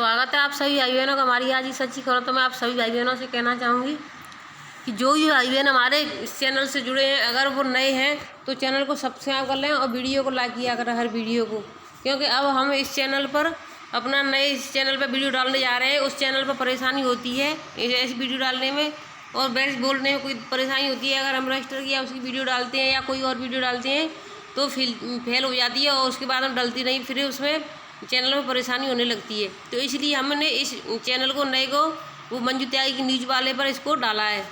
स्वागत है आप सभी भाई बहनों का हमारी आज की सच्ची खबर। तो मैं आप सभी भाई बहनों से कहना चाहूँगी कि जो भी भाई बहन हमारे इस चैनल से जुड़े हैं, अगर वो नए हैं तो चैनल को सब्सक्राइब कर लें और वीडियो को लाइक किया करें हर वीडियो को, क्योंकि अब हम इस चैनल पर अपना नए इस चैनल पर वीडियो डालने जा रहे हैं। उस चैनल पर परेशानी होती है ऐसी वीडियो डालने में और बेस बोलने में कोई परेशानी होती है। अगर हम रजिस्टर किया उसकी वीडियो डालते हैं या कोई और वीडियो डालते हैं तो फेल हो जाती है और उसके बाद हम डलती नहीं, फिर उसमें चैनल में परेशानी होने लगती है। तो इसलिए हमने इस चैनल को नए को वो मंजू त्यागी की न्यूज़ वाले पर इसको डाला है।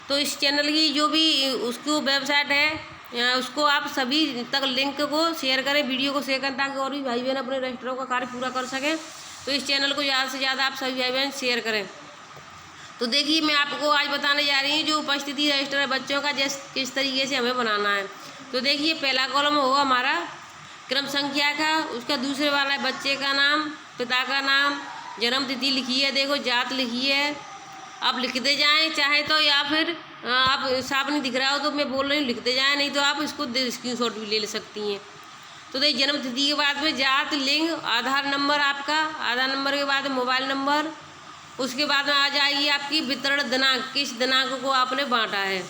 तो इस चैनल की जो भी उसको वेबसाइट है उसको आप सभी तक लिंक को शेयर करें, वीडियो को शेयर करें, ताकि और भी भाई बहन अपने रजिस्टरों का कार्य पूरा कर सकें। तो इस चैनल को ज़्यादा से ज़्यादा आप सभी भाई बहन शेयर करें। तो देखिए, मैं आपको आज बताने जा रही हूँ जो उपस्थिति रजिस्टर है बच्चों का किस तरीके से हमें बनाना है। तो देखिए, पहला कॉलम होगा हमारा क्रम संख्या का, उसका दूसरे वाला है बच्चे का नाम, पिता का नाम, जन्म तिथि लिखी है, देखो जात लिखी है। आप लिखते जाएं चाहे तो, या फिर आप साफ नहीं दिख रहा हो तो मैं बोल रही हूँ लिखते जाएं, नहीं तो आप इसको स्क्रीनशॉट भी ले सकती हैं। तो देखिए, जन्म तिथि के बाद में जात, लिंग, आधार नंबर आपका, आधार नंबर के बाद मोबाइल नंबर, उसके बाद में आ जाएगी आपकी वितरण दिनांक, किस दिनांक को आपने बांटा है।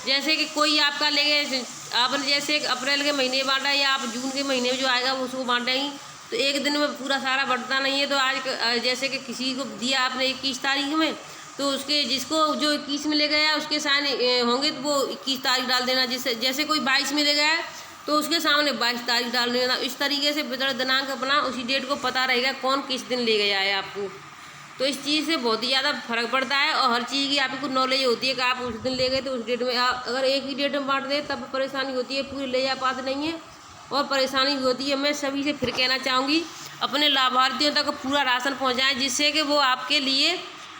जैसे कि कोई आपका लेके आपने जैसे अप्रैल के महीने बांटा या आप जून के महीने में जो आएगा वो उसको बांटेंगी, तो एक दिन में पूरा सारा बढ़ता नहीं है। तो आज जैसे कि किसी को दिया आपने 21 तारीख में, तो उसके जिसको जो 21 में ले गया उसके साइन होंगे तो वो 21 तारीख डाल देना। जैसे कोई 22 में ले गया तो उसके सामने 22 तारीख डाल देना। इस तरीके से वितरण दिनांक अपना उसी डेट को पता रहेगा कौन किस दिन ले गया है आपको। तो इस चीज़ से बहुत ही ज़्यादा फर्क पड़ता है और हर चीज़ की आपको नॉलेज होती है कि आप उस दिन ले गए तो उस डेट में। अगर एक ही डेट में बांट दें तब परेशानी होती है, पूरी ले जा पाते नहीं है और परेशानी होती है। मैं सभी से फिर कहना चाहूँगी अपने लाभार्थियों तक पूरा राशन पहुँचाएँ, जिससे कि वो आपके लिए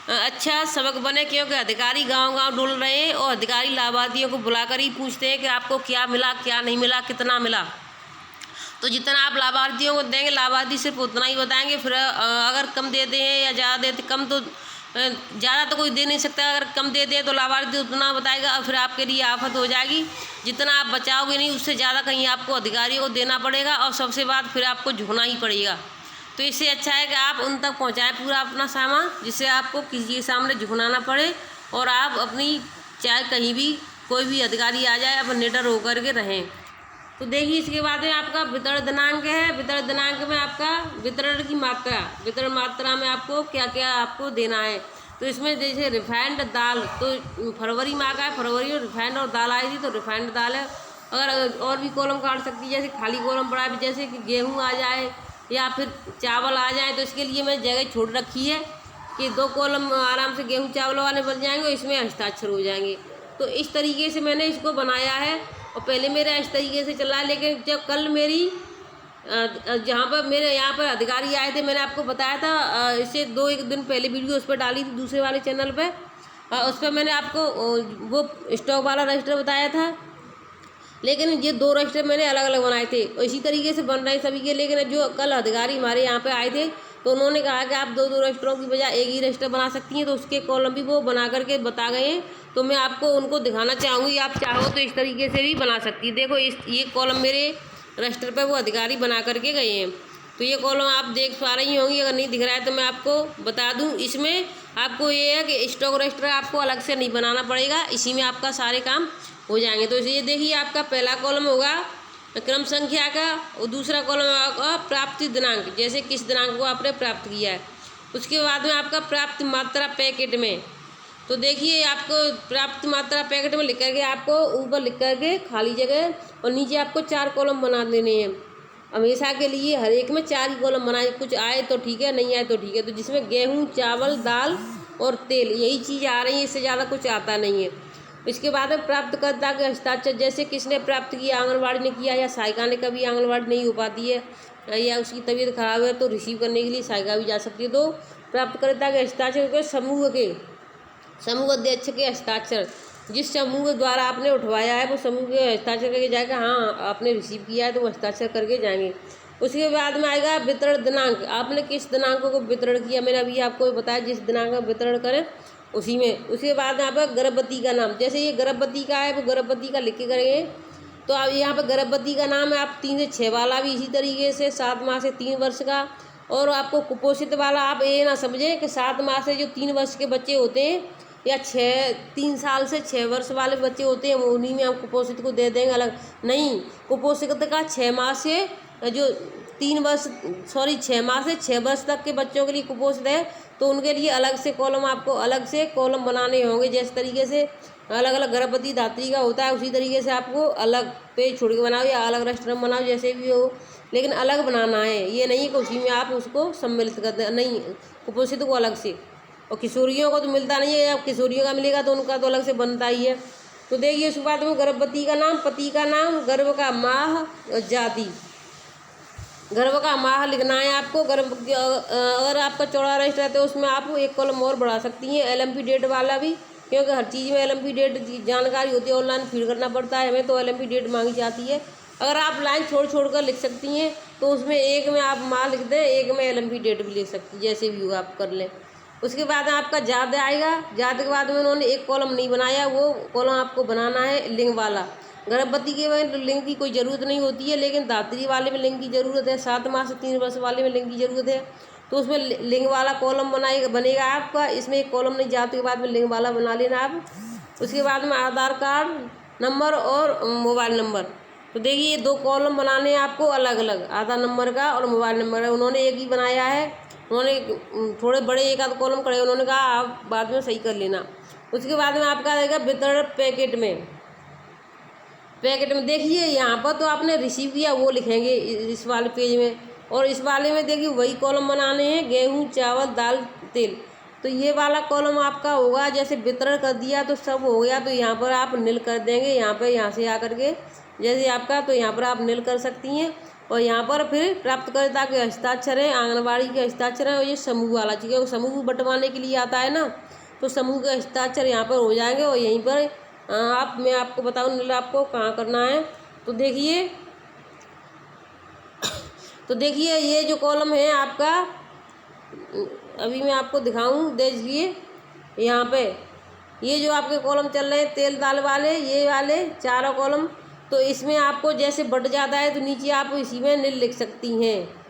अच्छा सबक बने, क्योंकि अधिकारी गांव-गांव डोल रहे हैं और अधिकारी लाभार्थियों को बुलाकर ही पूछते हैं कि आपको क्या मिला, क्या नहीं मिला, कितना मिला। तो जितना आप लाभार्थियों को देंगे लाभार्थी सिर्फ उतना ही बताएंगे। फिर अगर कम देते हैं या ज़्यादा देते, कम तो ज़्यादा तो कोई दे नहीं सकता, अगर कम देते हैं तो लाभार्थी उतना बताएगा और फिर आपके लिए आफत हो जाएगी। जितना आप बचाओगे नहीं उससे ज़्यादा कहीं आपको अधिकारियों को देना पड़ेगा और सबसे बाद फिर आपको झुकना ही पड़ेगा। तो इससे अच्छा है कि आप उन तक पहुँचाएँ पूरा अपना सामान, जिससे आपको किसी के सामने झुकना ना पड़े और आप अपनी चाहे कहीं भी कोई भी अधिकारी आ जाए आप निडर होकर के रहें। तो देखिए, इसके बाद में आपका वितरण दिनांक है। वितरण दिनांक में आपका वितरण की मात्रा, वितरण मात्रा में आपको क्या क्या आपको देना है। तो इसमें जैसे रिफाइंड दाल, तो फरवरी माह का है, फरवरी में रिफाइंड और दाल आई थी तो रिफाइंड दाल है। अगर और भी कॉलम काट सकती है, जैसे खाली कॉलम पड़ा है, जैसे कि गेहूँ आ जाए या फिर चावल आ जाए, तो इसके लिए मैंने जगह छोड़ रखी है कि 2 कॉलम आराम से गेहूँ चावल वाले बन जाएंगे और इसमें हस्ताक्षर हो जाएंगे। तो इस तरीके से मैंने इसको बनाया है और पहले मेरा इस तरीके से चल रहा है। लेकिन जब कल मेरी जहाँ पर मेरे यहाँ पर अधिकारी आए थे, मैंने आपको बताया था इससे 2-1 दिन पहले वीडियो उस पर डाली थी दूसरे वाले चैनल पे, उस पर मैंने आपको वो स्टॉक वाला रजिस्टर बताया था। लेकिन ये 2 रजिस्टर मैंने अलग अलग बनाए थे और इसी तरीके से बन रहे सभी के। लेकिन जो कल अधिकारी हमारे यहाँ पे आए थे तो उन्होंने कहा कि आप 2-2 रजिस्टरों की बजाय एक ही रजिस्टर बना सकती हैं, तो उसके कॉलम भी वो बना करके बता गए हैं। तो मैं आपको उनको दिखाना चाहूँगी, आप चाहो तो इस तरीके से भी बना सकती है। देखो, ये कॉलम मेरे रजिस्टर पर वो अधिकारी बना करके गए हैं। तो ये कॉलम आप देख पा रही होंगी, अगर नहीं दिख रहा है तो मैं आपको बता दूँ। इसमें आपको ये है कि स्टॉक रजिस्टर आपको अलग से नहीं बनाना पड़ेगा, इसी में आपका सारे काम हो जाएंगे। तो ये देखिए, आपका पहला कॉलम होगा क्रम संख्या का और दूसरा कॉलम होगा प्राप्ति दिनांक, जैसे किस दिनांक को आपने प्राप्त किया है। उसके बाद में आपका प्राप्त मात्रा पैकेट में, तो देखिए आपको प्राप्त मात्रा पैकेट में लिख करके आपको ऊपर लिख करके खाली जगह और नीचे आपको 4 कॉलम बना देने हैं। हमेशा के लिए हर एक में 4 ही कॉलम बनाए, कुछ आए तो ठीक है, नहीं आए तो ठीक है। तो जिसमें गेहूँ, चावल, दाल और तेल, यही चीज़ आ रही है, इससे ज़्यादा कुछ आता नहीं है। इसके बाद में प्राप्तकर्ता के हस्ताक्षर, जैसे किसने प्राप्त किया, आंगनबाड़ी ने किया या सहायिका ने, कभी आंगनबाड़ी नहीं हो पाती है या उसकी तबीयत खराब है तो रिसीव करने के लिए सहायिका भी जा सकती है। तो प्राप्तकर्ता के हस्ताक्षर के समूह अध्यक्ष के हस्ताक्षर, जिस समूह के द्वारा आपने उठवाया है वो समूह के हस्ताक्षर करके जाएगा, हाँ आपने रिसीव किया है तो वो हस्ताक्षर करके जाएंगे। उसके बाद में आएगा वितरण दिनांक, आपने किस दिनांक को वितरण किया, मैंने अभी आपको बताया जिस दिनांक में वितरण करें उसी में। उसके बाद यहाँ पर गर्भवती का नाम, जैसे ये गर्भवती का है वो गर्भवती का लिख के करेंगे। तो अब यहाँ पर गर्भवती का नाम है, आप 3 से 6 वाला भी इसी तरीके से, 7 माह से 3 वर्ष का, और आपको कुपोषित वाला आप ये ना समझें कि 7 माह से जो 3 वर्ष के बच्चे होते हैं या 3 साल से 6 वर्ष वाले बच्चे होते हैं उन्हीं में हम कुपोषित को दे देंगे अलग। नहीं, कुपोषित का 6 माह से जो 6 माह से 6 वर्ष तक के बच्चों के लिए कुपोषित है तो उनके लिए अलग से कॉलम, आपको अलग से कॉलम बनाने होंगे। जिस तरीके से अलग अलग गर्भवती धात्री का होता है उसी तरीके से आपको अलग पेज छोड़ के बनाओ या अलग रेस्टोरेंट बनाओ, जैसे भी हो, लेकिन अलग बनाना है। ये नहीं कि उसी में आप उसको सम्मिलित कर दें, नहीं, कुपोषित को अलग से। और किशोरियों को तो मिलता नहीं है, अब किशोरियों का मिलेगा तो उनका तो अलग से बनता ही है। तो देखिए उसके बाद में गर्भवती का नाम, पति का नाम, गर्भ का माह और जाति। गर्भ का माह लिखना है आपको। गर्भ अगर आपका चौड़ा रजिस्टर है तो उसमें आप एक कॉलम और बढ़ा सकती हैं, LMP डेट वाला भी, क्योंकि हर चीज़ में LMP डेट जानकारी होती है, ऑनलाइन फीड करना पड़ता है हमें, तो LMP डेट मांगी जाती है। अगर आप लाइन छोड़ छोड़ कर लिख सकती हैं तो उसमें एक में आप माह लिख दें, एक में LMP डेट भी लिख सकती हैं, जैसे भी हो आप कर लें। उसके बाद आपका जाति आएगा। जाति के बाद में उन्होंने एक कॉलम नहीं बनाया, वो कॉलम आपको बनाना है लिंग वाला। गर्भवती के में लिंग की कोई ज़रूरत नहीं होती है, लेकिन धात्री वाले में लिंग की ज़रूरत है। 7 माह से 3 वर्ष वाले में लिंग की ज़रूरत है, तो उसमें लिंग वाला कॉलम बनेगा आपका। इसमें एक कॉलम नहीं, जाति के बाद में लिंग वाला बना लेना आप। उसके बाद में आधार कार्ड नंबर और मोबाइल नंबर। तो देखिए 2 कॉलम बनाने हैं आपको अलग अलग, आधार नंबर का और मोबाइल नंबर का। उन्होंने एक ही बनाया है, उन्होंने थोड़े बड़े एक आध कॉलम खड़े, उन्होंने कहा आप बाद में सही कर लेना। उसके बाद में आपका आएगा वितरण पैकेट में। देखिए यहाँ पर तो आपने रिसीव किया वो लिखेंगे इस वाले पेज में, और इस वाले में देखिए वही कॉलम बनाने हैं, गेहूँ, चावल, दाल, तेल। तो ये वाला कॉलम आपका होगा, जैसे वितरण कर दिया तो सब हो गया, तो यहाँ पर आप नील कर देंगे। यहाँ से आकर के जैसे आपका, तो यहाँ पर आप नील कर सकती हैं। और यहाँ पर फिर प्राप्तकर्ता के हस्ताक्षर हैं, आंगनबाड़ी के हस्ताक्षर हैं, और ये समूह वाला चीज़ है, समूह बंटवाने के लिए आता है ना, तो समूह के हस्ताक्षर यहाँ पर हो जाएंगे। और यहीं पर मैं आपको बताऊँ नील आपको कहाँ करना है। तो देखिए ये जो कॉलम है आपका, अभी मैं आपको दिखाऊं, देखिए यहाँ पे ये जो आपके कॉलम चल रहे हैं तेल दाल वाले, ये वाले चारों कॉलम, तो इसमें आपको जैसे बढ़ जाता है तो नीचे आप इसी में नील लिख सकती हैं।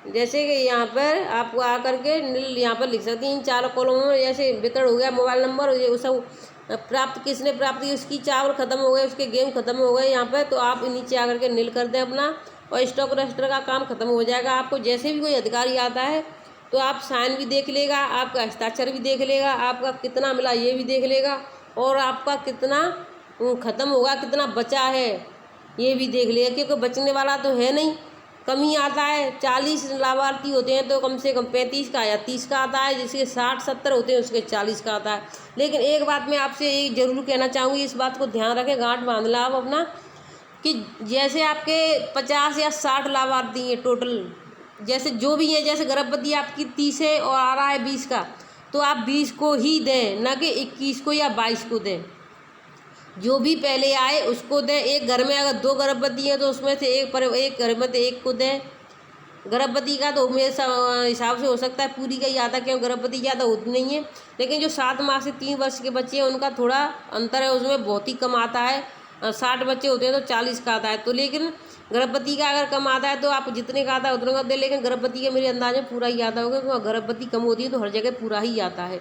जैसे कि यहाँ पर आपको आकर के नील यहाँ पर लिख सकती हैं इन चारों कॉलमों में। जैसे वितरण हो गया, मोबाइल नंबर, ये सब प्राप्त किसने प्राप्त की, उसकी चावल खत्म हो गए, उसके गेहूँ खत्म हो गए यहाँ पर, तो आप नीचे आकर के नील कर दें अपना, और स्टॉक रजिस्टर का काम खत्म हो जाएगा। आपको जैसे भी कोई अधिकारी आता है तो आप साइन भी देख लेगा, आपका हस्ताक्षर भी देख लेगा, आपका कितना मिला ये भी देख लेगा, और आपका कितना ख़त्म होगा, कितना बचा है ये भी देख लेगा, क्योंकि बचने वाला तो है नहीं, कम ही आता है। 40 लाभार्थी होते हैं तो कम से कम 35 का या 30 का आता है, जिसके 60-70 होते हैं उसके 40 का आता है। लेकिन एक बात मैं आपसे एक जरूर कहना चाहूँगी, इस बात को ध्यान रखें, गांठ बांध ला आप अपना, कि जैसे आपके 50 या 60 लाभार्थी हैं टोटल, जैसे जो भी है, जैसे गर्भवती आपकी 30 है और आ रहा है 20 का, तो आप 20 को ही दें, ना कि 21 को या 22 को दें। जो भी पहले आए उसको दें। एक घर में अगर 2 गर्भवती हैं तो उसमें से एक घर में से एक को दें। गर्भवती का तो मेरे हिसाब से हो सकता है पूरी का ही आता है, क्योंकि गर्भवती ज़्यादा होती नहीं है। लेकिन जो 7 माह से 3 वर्ष के बच्चे हैं उनका थोड़ा अंतर है, उसमें बहुत ही कम आता है। 60 बच्चे होते हैं तो 40 का आता है। तो लेकिन गर्भवती का अगर कम आता है तो आप जितने का आता है उतने का दें, लेकिन गर्भवती का मेरे अंदाज में पूरा ही आता होगा, क्योंकि गर्भवती कम होती है तो हर जगह पूरा ही आता है।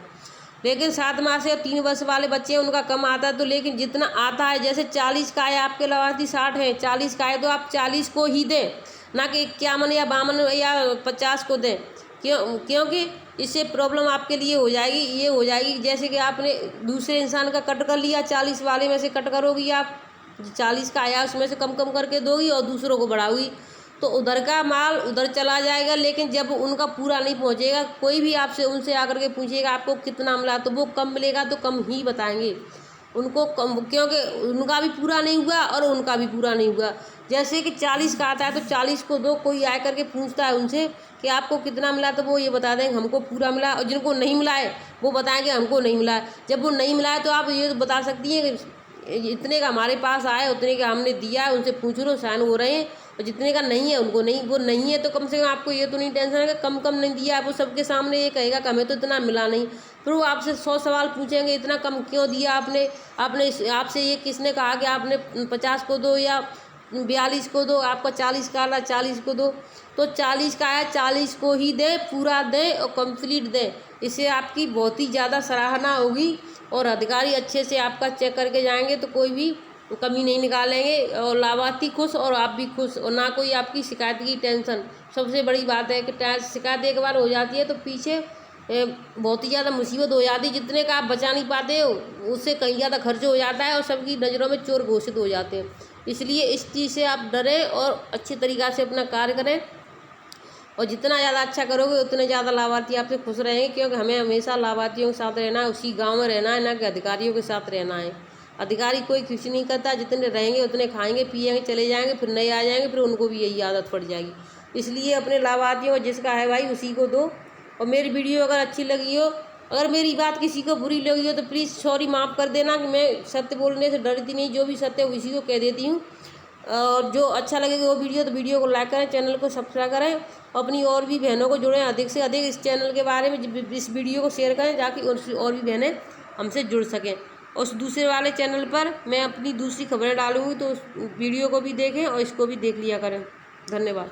लेकिन 7 माह से और 3 वर्ष वाले बच्चे हैं उनका कम आता है। तो लेकिन जितना आता है, जैसे 40 का है, आपके लाभार्थी 60 है, 40 का है तो आप 40 को ही दें, ना कि 51 या 52 या 50 को दें। क्योंकि इससे प्रॉब्लम आपके लिए हो जाएगी, ये हो जाएगी जैसे कि आपने दूसरे इंसान का कट कर लिया, 40 वाले में से कट करोगी आप, 40 का आया उसमें से कम करके दोगी और दूसरों को बढ़ाओगी, तो उधर का माल उधर चला जाएगा। लेकिन जब उनका पूरा नहीं पहुंचेगा, कोई भी आपसे उनसे आकर के पूछेगा आपको कितना मिला, तो वो कम मिलेगा तो कम ही बताएंगे उनको, कम, क्योंकि उनका भी पूरा नहीं हुआ और उनका भी पूरा नहीं हुआ। जैसे कि 40 का आता है तो 40 को दो, कोई आ करके पूछता है उनसे कि आपको कितना मिला, तो वो ये बता देंगे हमको पूरा मिला, और जिनको नहीं मिला है वो बताएंगे हमको नहीं मिला है। जब वो नहीं मिला है तो आप ये बता सकती हैं कि इतने का हमारे पास आया, उतने का हमने दिया है, उनसे पूछ लो, साइन हो रहे हैं। और जितने का नहीं है उनको नहीं, वो नहीं है तो कम से कम आपको ये तो नहीं टेंशन है कि कम नहीं दिया। आप वो सबके सामने ये कहेगा कि हमें तो इतना मिला नहीं, फिर वो आपसे 100 सवाल पूछेंगे, इतना कम क्यों दिया आपने, आपसे ये किसने कहा कि आपने 50 को दो या 42 को दो, आपका 40 का आला 40 को दो, तो 40 का है 40 को ही दें, पूरा दें और कंप्लीट दें। इससे आपकी बहुत ही ज़्यादा सराहना होगी और अधिकारी अच्छे से आपका चेक करके जाएंगे तो कोई भी कमी नहीं निकालेंगे और लाभार्थी खुश और आप भी खुश और ना कोई आपकी शिकायत की टेंशन। सबसे बड़ी बात है कि शिकायत एक बार हो जाती है तो पीछे बहुत ही ज़्यादा मुसीबत हो जाती है, जितने का आप बचा नहीं पाते हो उससे कहीं ज़्यादा खर्च हो जाता है और सबकी नज़रों में चोर घोषित हो जाते हैं। इसलिए इस चीज़ से आप डरें और अच्छे तरीक़ा से अपना कार्य करें और जितना ज़्यादा अच्छा करोगे उतने ज़्यादा लाभार्थी आपसे खुश रहेंगे, क्योंकि हमें हमेशा लाभार्थियों के साथ रहना है, उसी गांव में रहना है, ना कि अधिकारियों के साथ रहना है। अधिकारी कोई खुश नहीं करता, जितने रहेंगे उतने खाएंगे पिएंगे चले जाएंगे, फिर नए आ जाएंगे, फिर उनको भी यही आदत पड़ जाएगी। इसलिए अपने लाभार्थियों को जिसका है भाई उसी को दो। और मेरी वीडियो अगर अच्छी लगी हो, अगर मेरी बात किसी को बुरी लगी हो तो प्लीज़ सॉरी, माफ़ कर देना कि मैं सत्य बोलने से डरती नहीं, जो भी सत्य है उसी को कह देती हूँ। और जो अच्छा लगेगा वो वीडियो तो वीडियो को लाइक करें, चैनल को सब्सक्राइब करें, अपनी और भी बहनों को जुड़ें अधिक से अधिक इस चैनल के बारे में, इस वीडियो को शेयर करें ताकि और भी बहनें हमसे जुड़ सकें। उस दूसरे वाले चैनल पर मैं अपनी दूसरी खबरें डालूँगी तो उस वीडियो को भी देखें और इसको भी देख लिया करें। धन्यवाद।